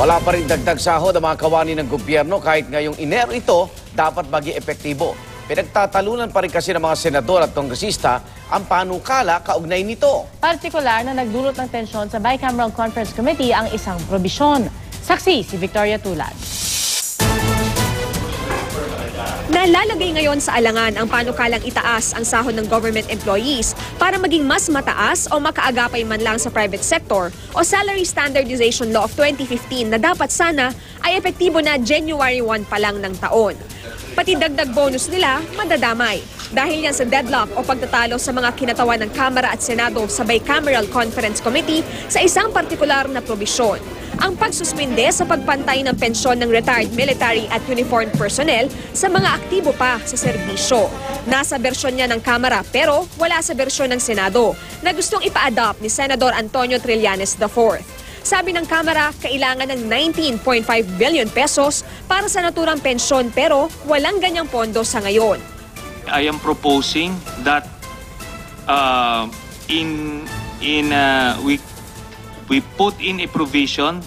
Wala pa rin dagdag sahod ang mga kawani ng gobyerno kahit ngayong Enero ito dapat maging epektibo. Pinagtatalunan pa rin kasi ng mga senador at kongresista ang panukala kaugnay nito. Partikular na nagdulot ng tensyon sa Bicameral Conference Committee ang isang probisyon. Saksi si Victoria Tulad. Nalalagay ngayon sa alangan ang panukalang itaas ang sahod ng government employees para maging mas mataas o makaagapay man lang sa private sector o Salary Standardization Law of 2015 na dapat sana ay epektibo na January 1 pa lang ng taon. Pati dagdag bonus nila madadamay dahil yan sa deadlock o pagtatalo sa mga kinatawan ng Kamara at Senado sa Bicameral Conference Committee sa isang partikular na probisyon. Ang pagsuspinde sa pagpantay ng pensyon ng retired military at uniformed personnel sa mga aktibo pa sa serbisyo. Nasa bersyon niya ng Kamara pero wala sa bersyon ng Senado na gustong ipa-adopt ni Senador Antonio Trillanes IV. Sabi ng Kamara, kailangan ng 19.5 billion pesos para sa naturang pensyon pero walang ganyang pondo sa ngayon. I am proposing that we put in a provision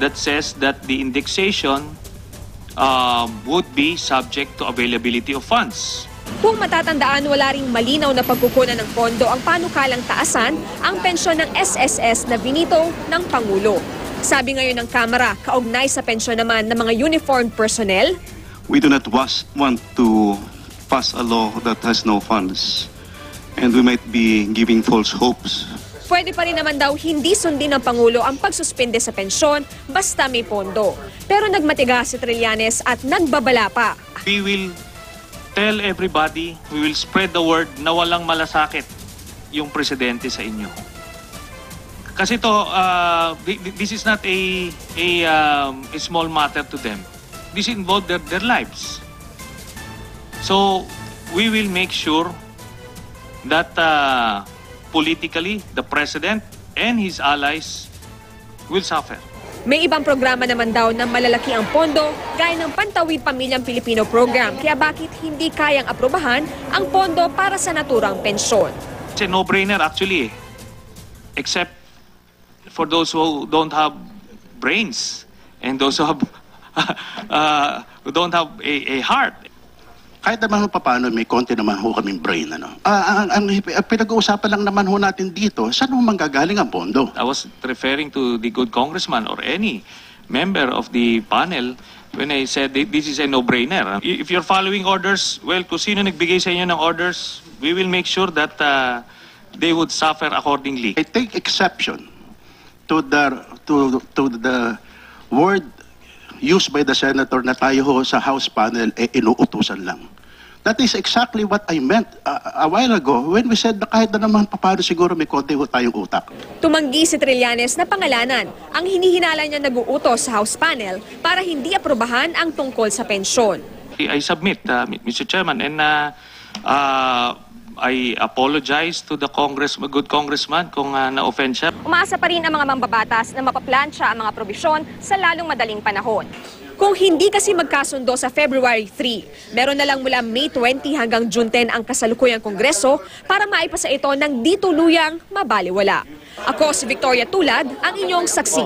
that says that the indexation would be subject to availability of funds. Kung matatandaan, wala ring malinaw na pagkukunan ng pondo ang panukalang taasan ang pensyon ng SSS na binito ng Pangulo. Sabi ngayon ng Kamara, kaugnay sa pensyon naman ng mga uniformed personnel, we do not want to pass a law that has no funds, and we might be giving false hopes. Pwede pa rin naman daw hindi sundin ng Pangulo ang pagsuspende sa pensyon basta may pondo. Pero nagmatigas si Trillanes at nagbabala pa. We will tell everybody, we will spread the word na walang malasakit yung presidente sa inyo. Kasi this is not a small matter to them. This involves their lives. So we will make sure that politically, the president and his allies will suffer. May ibang programa naman daw na malalaki ang pondo gaya ng Pantawid Pamilyang Pilipino program. Kaya bakit hindi kayang aprobahan ang pondo para sa naturang pensyon? It's a no-brainer actually. Except for those who don't have brains and those who don't have a heart. Kahit naman paano, may konti naman ho kaming brain. Ang pinag-uusapan lang naman ho natin dito, saan ho manggagaling ang pondo? I was referring to the good congressman or any member of the panel when I said this is a no-brainer. If you're following orders, well, kung sino nagbigay sa inyo ng orders, we will make sure that they would suffer accordingly. I take exception to the word used by the senator na tayo ho sa House panel inuutusan lang. That is exactly what I meant a while ago when we said na kahit na naman paano siguro may konti ho tayong utak. Tumanggi si Trillanes na pangalanan ang hinihinala niya nag-uutos sa House panel para hindi aprobahan ang tungkol sa pensyon. I submit, Mr. Chairman, and I apologize to the good congressman kung na-offend siya. Umasa pa rin ang mga mambabatas na mapaplansya ang mga probisyon sa lalong madaling panahon. Kung hindi kasi magkasundo sa February 3, meron na lang mula May 20 hanggang June 10 ang kasalukuyang Kongreso para maipasa ito ng di tuluyang mabaliwala. Ako si Victoria Tulad, ang inyong saksi.